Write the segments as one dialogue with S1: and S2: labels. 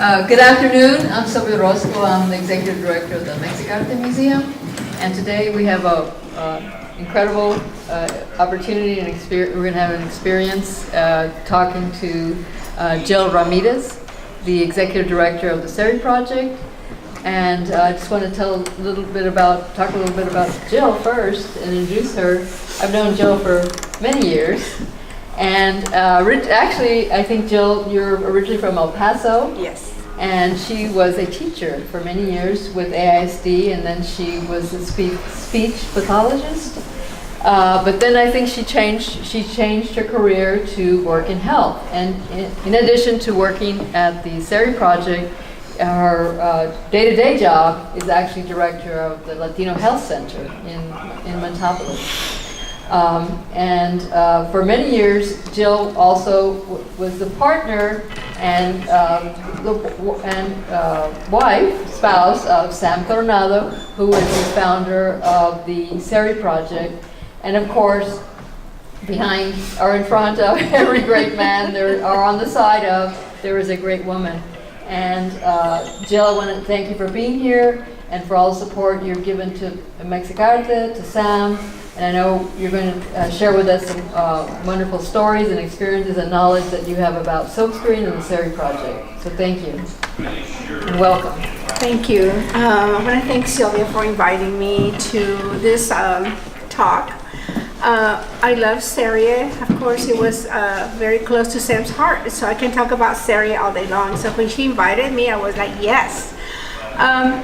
S1: Good afternoon. I'm Sylvia Roscoe. I'm the Executive Director of the Mexicarte Museum. And today we have a incredible opportunity and experience. We're going to have an experience talking to Jill Ramirez, the Executive Director of the Serie Project. And I just want to talk a little bit about Jill first and introduce her. I've known Jill for many years. And actually, I think, Jill, you're originally from El Paso.
S2: Yes.
S1: And she was a teacher for many years with AISD, and then she was a speech pathologist. But then I think she changed her career to work in health. And in addition to working at the Serie Project, her day-to-day job is actually director of the Latino Health Center in Montopolis. For many years, Jill also was the partner and spouse of Sam Coronado, who is the founder of the Serie Project. And of course, behind or in front of every great man, there are on the side of, there is a great woman. And Jill, I want to thank you for being here and for all the support you've given to Mexicarte, to Sam. And I know you're going to share with us some wonderful stories and experiences and knowledge that you have about Silkscreen and the Serie Project. So thank you. And welcome.
S2: Thank you. I want to thank Sylvia for inviting me to this talk. I love Serie. Of course, it was very close to Sam's heart, so I can talk about Serie all day long. So when she invited me, I was like, yes.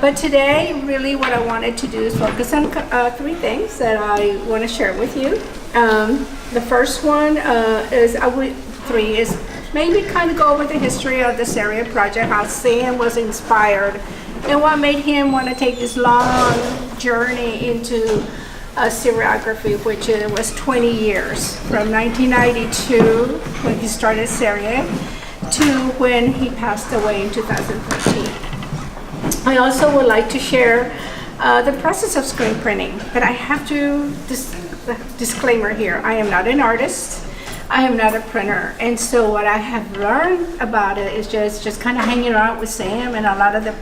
S2: But today, really what I wanted to do is focus on three things that I want to share with you. The first one is maybe kind of go over the history of the Serie Project, how Sam was inspired, and what made him want to take this long journey into seriography, which was 20 years, from 1992, when he started Serie, to when he passed away in 2013. I also would like to share the process of screen printing, but I have to, disclaimer here, I am not an artist, I am not a printer, and so what I have learned about it is just kind of hanging around with Sam and a lot of the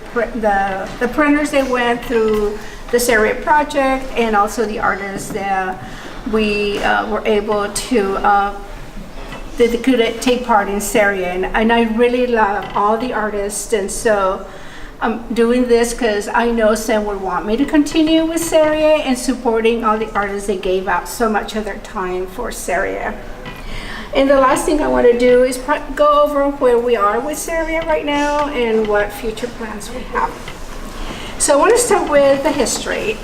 S2: printers that went through the Serie Project, and also the artists that we were able to that could take part in Serie, and I really love all the artists, and so I'm doing this because I know Sam would want me to continue with Serie and supporting all the artists that gave out so much of their time for Serie. And the last thing I want to do is go over where we are with Serie right now and what future plans we have. So I want to start with the history.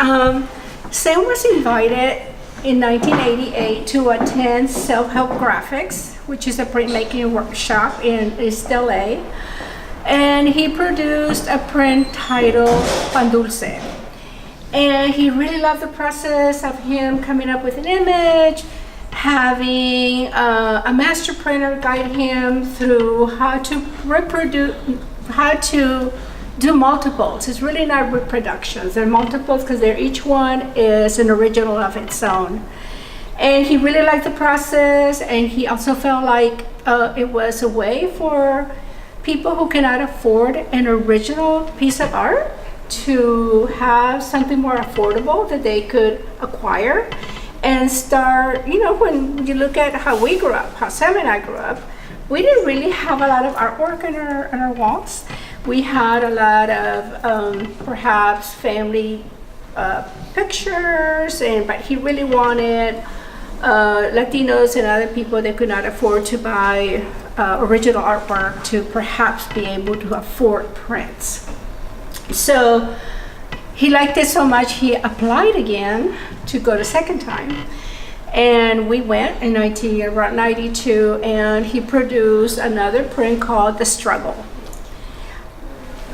S2: Sam was invited in 1988 to attend Self-Help Graphics, which is a printmaking workshop in East LA. And he produced a print titled Pan Dulce. And he really loved the process of him coming up with an image, having a master printer guide him through how to do multiples. It's really not reproductions, they're multiples because each one is an original of its own. And he really liked the process, and he also felt like it was a way for people who cannot afford an original piece of art to have something more affordable that they could acquire and start, when you look at how we grew up, how Sam and I grew up, we didn't really have a lot of artwork on our walls. We had a lot of perhaps family pictures, but he really wanted Latinos and other people that could not afford to buy original artwork to perhaps be able to afford prints. So he liked it so much he applied again to go the second time, and we went in around 92, and he produced another print called The Struggle.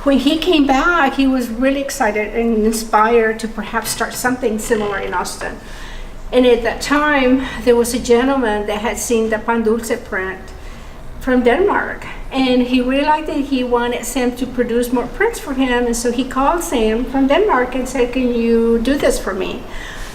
S2: When he came back, he was really excited and inspired to perhaps start something similar in Austin. And at that time, there was a gentleman that had seen the Pan Dulce print from Denmark, and he really liked it. He wanted Sam to produce more prints for him, and so he called Sam from Denmark and said, "Can you do this for me?"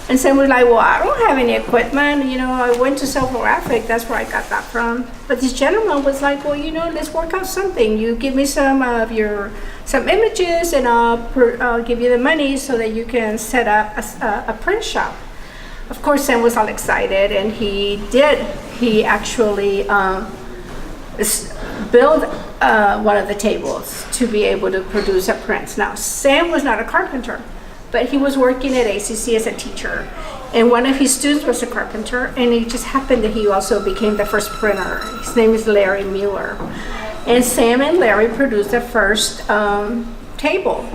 S2: And Sam was like, well, I don't have any equipment. You know, I went to Graphic. That's where I got that from. But this gentleman was like, well, you know, let's work out something. You give me some images, and I'll give you the money so that you can set up a print shop. Of course, Sam was all excited, and he did. He actually built one of the tables to be able to produce a print. Now, Sam was not a carpenter, but he was working at ACC as a teacher. And one of his students was a carpenter, and it just happened that he also became the first printer. His name is Larry Mueller. And Sam and Larry produced the first table.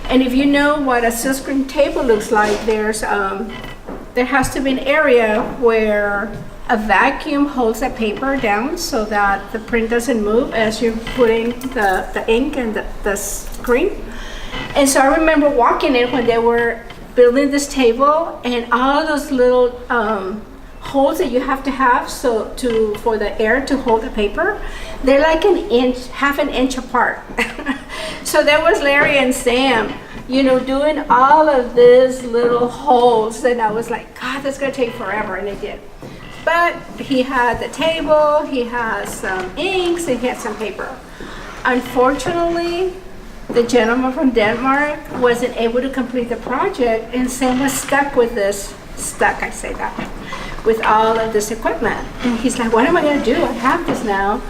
S2: And if you know what a silkscreen table looks like, there has to be an area where a vacuum holds the paper down so that the print doesn't move as you're putting the ink and the screen. And so I remember walking in when they were building this table, and all those little holes that you have to have for the air to hold the paper, they're like half an inch apart. So there was Larry and Sam, you know, doing all of these little holes, and I was like, God, that's gonna take forever, and it did. But he had the table, he has some inks, and he had some paper. Unfortunately, the gentleman from Denmark wasn't able to complete the project, and Sam was stuck with with all of this equipment. And he's like, what am I gonna do? I have this now.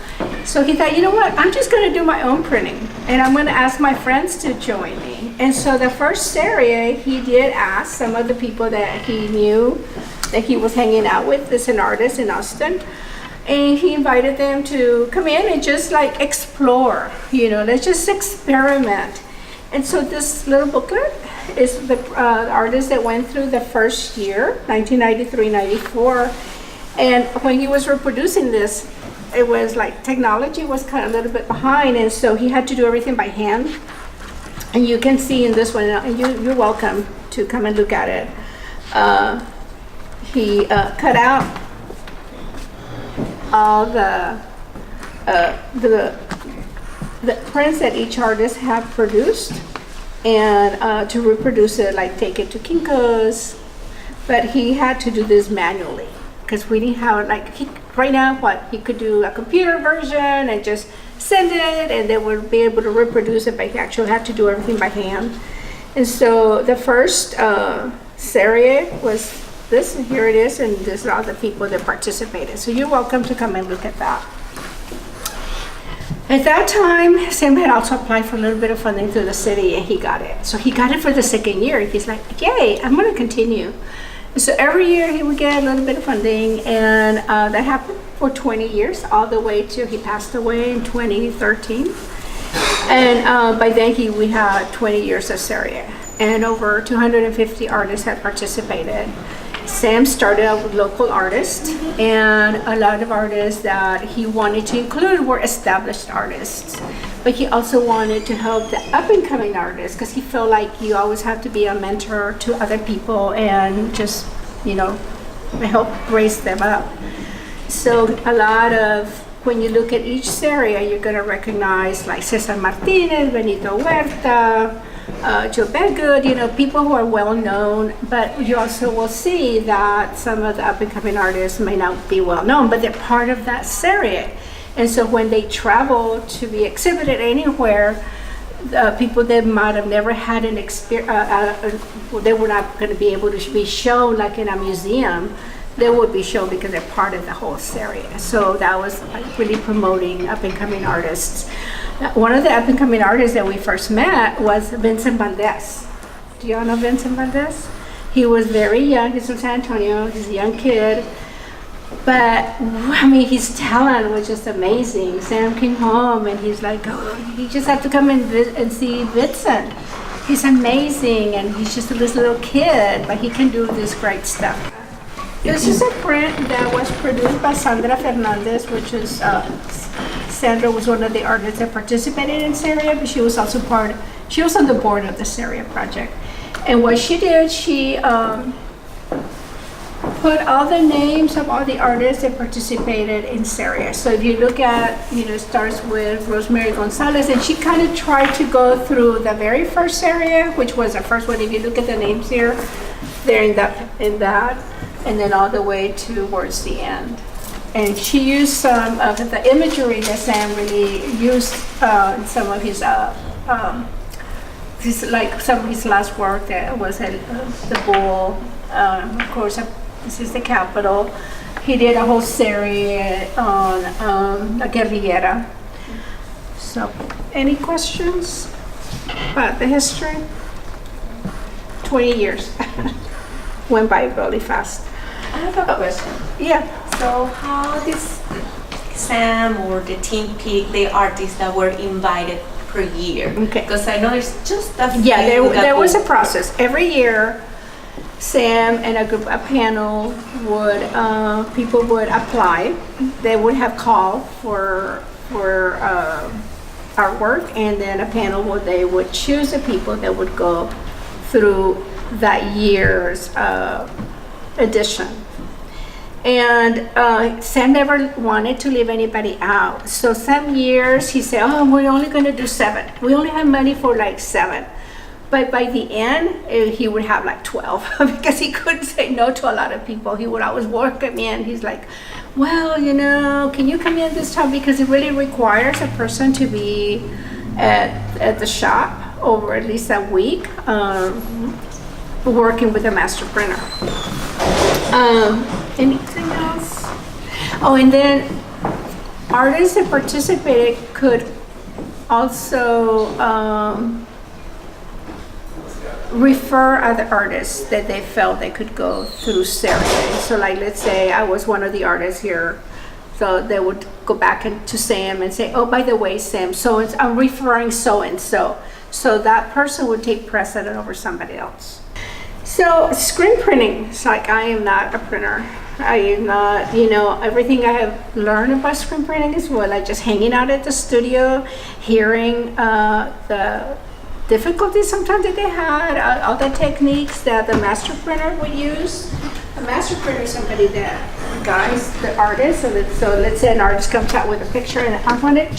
S2: So he thought, you know what, I'm just gonna do my own printing, and I'm gonna ask my friends to join me. And so the first Serie, he did ask some of the people that he knew that he was hanging out with, as an artist in Austin. And he invited them to come in and just like explore, you know, let's just experiment. And so this little booklet is the artist that went through the first year, 1993-94. And when he was reproducing this, it was like technology was kind of a little bit behind, and so he had to do everything by hand. And you can see in this one, and you're welcome to come and look at it. He cut out all the prints that each artist had produced, and to reproduce it, like take it to Kinko's. But he had to do this manually because we didn't have right now he could do a computer version and just send it, and they would be able to reproduce it, but he actually had to do everything by hand. And so the first Serie was this, and here it is, and these are all the people that participated. So you're welcome to come and look at that. At that time, Sam had also applied for a little bit of funding through the city, and he got it. So he got it for the second year. He's like, yay, I'm gonna continue. And so every year he would get a little bit of funding, and that happened for 20 years, all the way till he passed away in 2013. And by then we had 20 years of Serie, and over 250 artists had participated. Sam started out with local artists, and a lot of artists that he wanted to include were established artists. But he also wanted to help the up-and-coming artists, because he felt like you always have to be a mentor to other people and just, you know, help raise them up. So a lot of, when you look at each Serie, you're going to recognize like Cesar Martinez, Benito Huerta, Joe Bedgood, you know, people who are well known, but you also will see that some of the up-and-coming artists may not be well known, but they're part of that Serie. And so when they travel to be exhibited anywhere, people that might have never had an experience, they were not going to be able to be shown like in a museum, they would be shown because they're part of the whole Serie. So that was like really promoting up-and-coming artists. One of the up-and-coming artists that we first met was Vincent Valdez. Do y'all know Vincent Valdez? He was very young. He's from San Antonio. He's a young kid. But, I mean, his talent was just amazing. Sam came home and he's like, oh, you just have to come and see Vincent. He's amazing, and he's just this little kid, but he can do this great stuff. This is a print that was produced by Sandra Fernandez, which is, Sandra was one of the artists that participated in Serie, but she was also she was on the board of the Serie Project. And what she did, she put all the names of all the artists that participated in Serie. So if you look at, you know, it starts with Rosemary Gonzalez, and she kind of tried to go through the very first Serie, which was the first one. If you look at the names here, there in that, and then all the way towards the end. And she used some of the imagery that Sam really used in some of his like some of his last work that was the bull. Of course, this is the Capitol. He did a whole series on La Guerrillera. So, any questions about the history? 20 years. Went by really fast.
S3: I have a question.
S2: Yeah.
S3: So how does Sam or the team pick the artists that were invited per year?
S2: Okay.
S3: Because I know there's just a few.
S2: Yeah, there was a
S3: go.
S2: process. Every year, Sam and a panel would, people would apply. They would have called for artwork, and then a panel they would choose the people that would go through that year's edition. And Sam never wanted to leave anybody out. So some years he said, oh, we're only going to do 7. We only have money for like 7. But by the end, he would have like 12 because he couldn't say no to a lot of people. He would always work me in. He's like, well, can you come in this time? Because it really requires a person to be at the shop over at least a week, working with a master printer. Anything else? Oh, and then artists that participated could also refer other artists that they felt they could go through Serie. So like, let's say I was one of the artists here, so they would go back to Sam and say, oh, by the way, Sam, I'm referring so-and-so. So that person would take precedent over somebody else. So screen printing, it's like I am not a printer. I am not, everything I have learned about screen printing is like just hanging out at the studio, hearing the difficulties sometimes that they had, all the techniques that the master printer would use. A master printer is somebody that guides the artist. So let's say an artist comes out with a picture, and I want it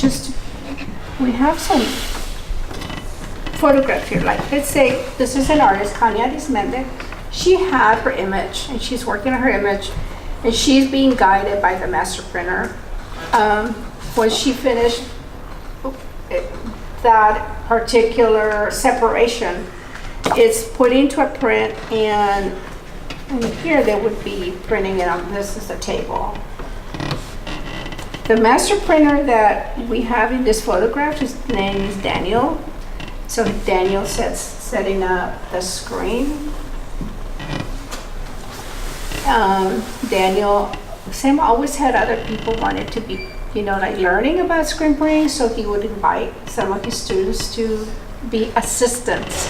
S2: we have some photograph here. Like, let's say this is an artist, Kanya Arismendi. She had her image, and she's working on her image, and she's being guided by the master printer. When she finished that particular separation, it's put into a print, and here they would be printing it on. This is the table. The master printer that we have in this photograph, his name is Daniel. So Daniel setting up the screen. Sam always had other people wanted to be, like learning about screen printing, so he would invite some of his students to be assistants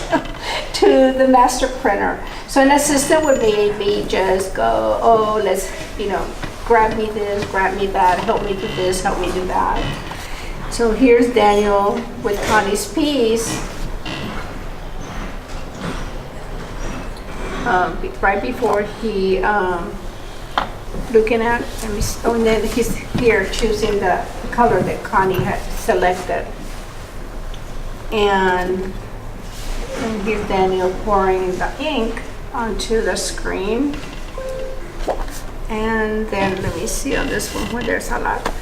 S2: to the master printer. So an assistant would maybe just go, oh, let's, grab me this, grab me that, help me do this, help me do that. So here's Daniel with Connie's piece. Right before he looking at, and then he's here choosing the color that Connie had selected. And here's Daniel pouring the ink onto the screen. And then let me see on this one where there's a lot.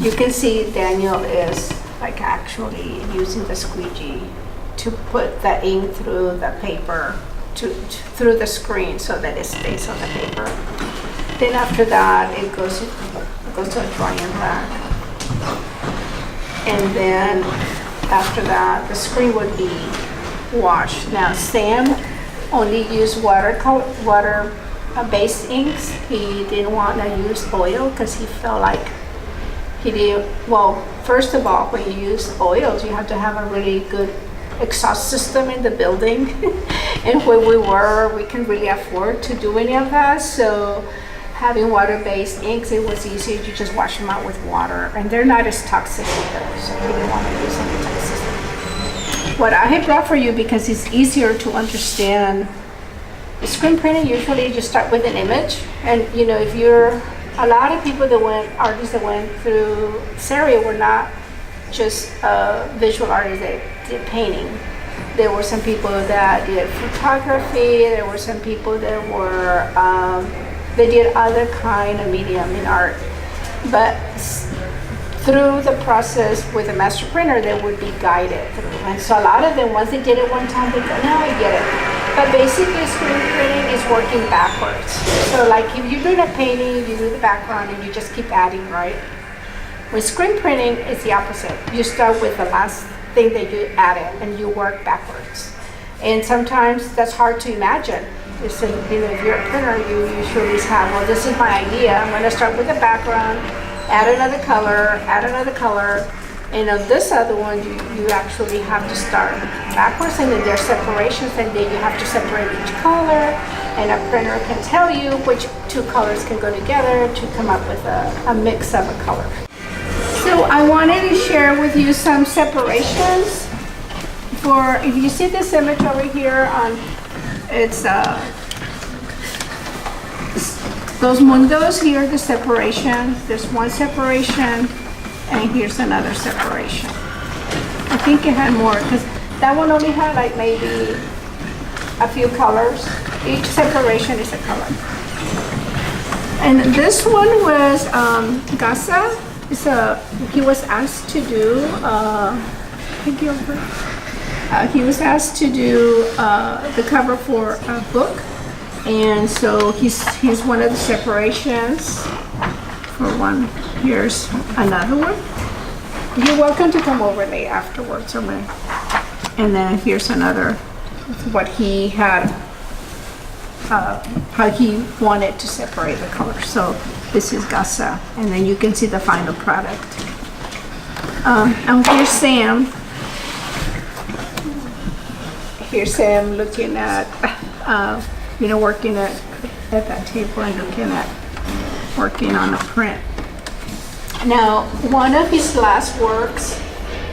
S2: You can see Daniel is like actually using the squeegee to put the ink through the paper, through the screen, so that it stays on the paper. Then after that, it goes to a drying rack. And then after that, the screen would be washed. Now, Sam only used water-based inks. He didn't want to use oil because he felt like he didn't. Well, first of all, when you use oils, you have to have a really good exhaust system in the building. And when we couldn't really afford to do any of that. So having water-based inks, it was easier to just wash them out with water. And they're not as toxic either, so we didn't want to use any toxicity. What I had brought for you, because it's easier to understand, the screen printing, usually you start with an image. And if you're, a lot of people artists that went through Serie were not just visual artists that did painting. There were some people that did photography. There were some people that were, they did other kind of medium in art. But through the process with the master printer, they would be guided through. And so a lot of them, once they did it one time, they go, now I get it. But basically, screen printing is working backwards. So like if you're doing a painting, you do the background and you just keep adding, right? With screen printing, it's the opposite. You start with the last thing that you added and you work backwards. And sometimes that's hard to imagine. It's if you're a printer, you usually have, well, this is my idea. I'm going to start with the background, add another color, and on this other one, you actually have to start backwards, and then there's separations, and then you have to separate each color, and a printer can tell you which two colors can go together to come up with a mix of a color. So I wanted to share with you some separations for, if you see this image over here on, it's those mundos here, the separation. There's one separation, and here's another separation. I think it had more, because that one only had like maybe a few colors. Each separation is a color. And this one was Gasa. He was asked to do, he was asked to do the cover for a book, and so he's one of the separations for one. Here's another one. You're welcome to come over late afterwards, okay? And then here's another, what he had, how he wanted to separate the colors. So this is Gasa, and then you can see the final product. And here's Sam. Here's Sam looking at, working at that table and working on a print. Now, one of his last works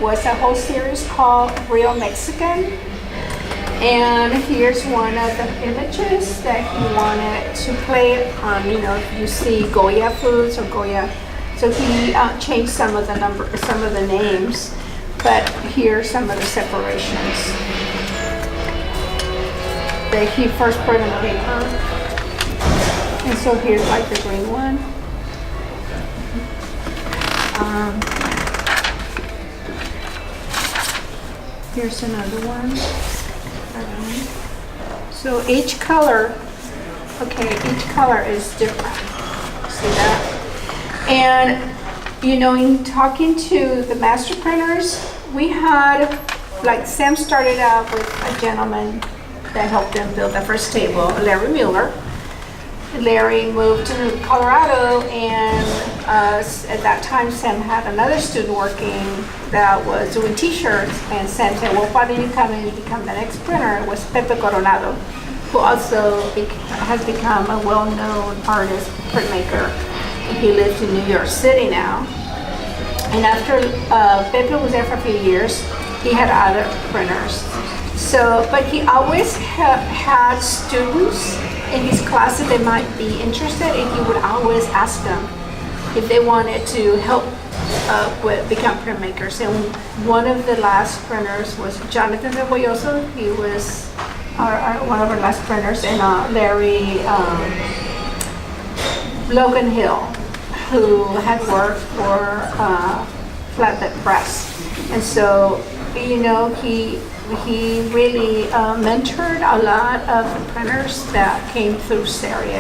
S2: was a whole series called Real Mexican. And here's one of the images that he wanted to play on, you see Goya foods or Goya. So he changed some of the names, but here are some of the separations that he first put on paper. And so here's like the green one. Here's another one. So each color is different. See that? And in talking to the master printers, we had, like Sam started out with a gentleman that helped him build the first table, Larry Mueller. Larry moved to Colorado, and at that time Sam had another student working that was doing t-shirts, and Sam said, well, why don't you come and you become the next printer? It was Pepe Coronado, who also has become a well-known artist, printmaker. He lives in New York City now. And after Pepe was there for a few years, he had other printers. So, but he always had students in his class that might be interested, and he would always ask them if they wanted to help become printmakers. And one of the last printers was Jonathan Rebolloso. He was one of our last printers, and Larry Logan Hill, who had worked for Flatbed Press. And so, he really mentored a lot of the printers that came through Serie,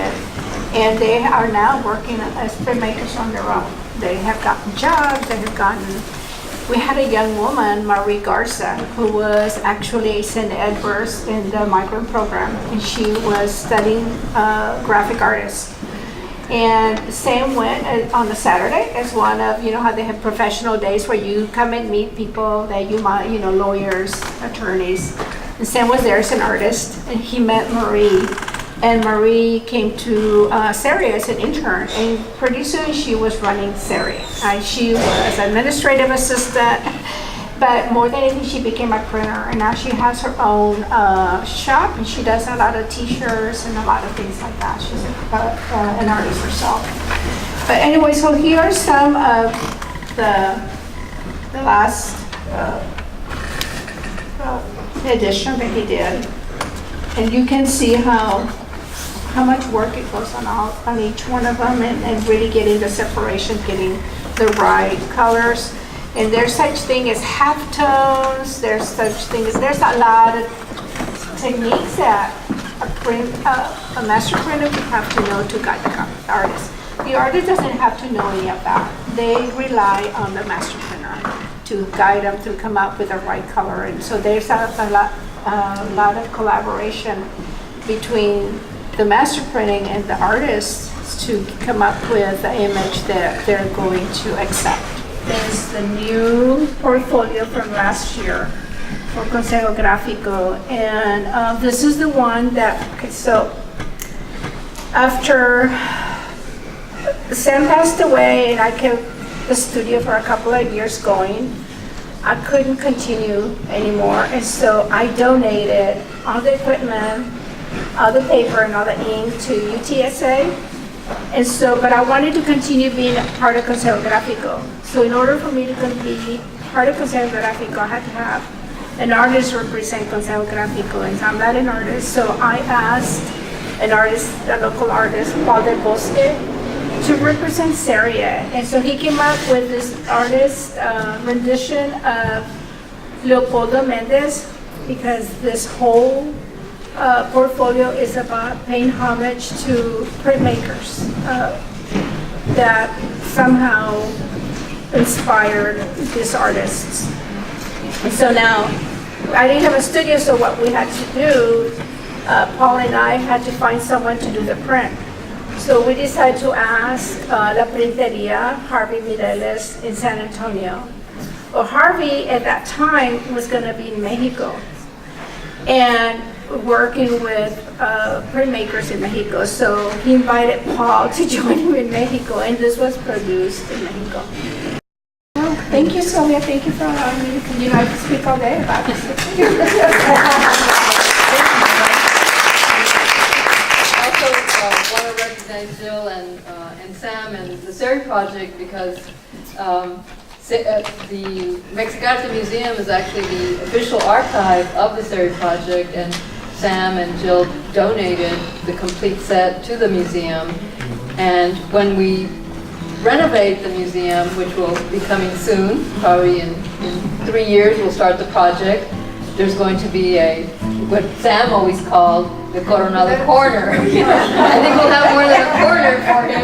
S2: and they are now working as printmakers on their own. They have gotten jobs, we had a young woman, Marie Garza, who was actually St. Edward's in the migrant program, and she was studying graphic artists. And Sam went on a Saturday as one of, how they have professional days where you come and meet people that you might, lawyers, attorneys. And Sam was there as an artist, and he met Marie. And Marie came to Serie as an intern, and pretty soon she was running Serie. She was administrative assistant, but more than anything, she became a printer, and now she has her own shop, and she does a lot of t-shirts and a lot of things like that. She's an artist herself. But anyway, so here are some of the last edition that he did. And you can see how much work it goes on each one of them, and really getting the separation, getting the right colors. And there's such thing as halftones, there's a lot of techniques that a master printer would have to know to guide the artist. The artist doesn't have to know any of that. They rely on the master printer to guide them to come up with the right color. And so there's a lot of collaboration between the master printing and the artists to come up with the image that they're going to accept. There's the new portfolio from last year for Consejo Gráfico, and this is the one that, okay, so after Sam passed away and I kept the studio for a couple of years going, I couldn't continue anymore, and so I donated all the equipment, all the paper and all the ink to UTSA. And so, but I wanted to continue being a part of Consejo Gráfico. So in order for me to be part of Consejo Gráfico, I had to have an artist represent Consejo Gráfico, and I'm not an artist, so I asked an artist, a local artist, Paul del Bosque, to represent Serie. And so he came up with this artist rendition of Leopoldo Mendez, because this whole portfolio is about paying homage to printmakers that somehow inspired these artists. And so now, I didn't have a studio, so what we had to do, Paul and I had to find someone to do the print. So we decided to ask La Printeria, Harvey Mireles in San Antonio. Well, Harvey at that time was going to be in Mexico and working with printmakers in Mexico. So he invited Paul to join him in Mexico, and this was produced in Mexico. Well, thank you, Sylvia. Thank you for allowing me to continue. I could speak all day about this.
S1: Want to recognize Jill and Sam and the Serie Project, because the Mexicarte Museum is actually the official archive of the Serie Project, and Sam and Jill donated the complete set to the museum. And when we renovate the museum, which will be coming soon, probably in 3 years we'll start the project, there's going to be what Sam always called the Coronado corner. I think we'll have more than a corner for him,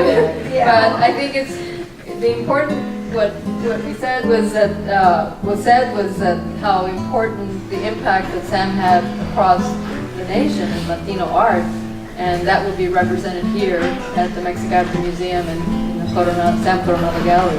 S1: but I think it's the important. What we said was that how important the impact that Sam had across the nation in Latino art, and that will be represented here at the Mexicarte Museum and in the Sam Coronado Gallery.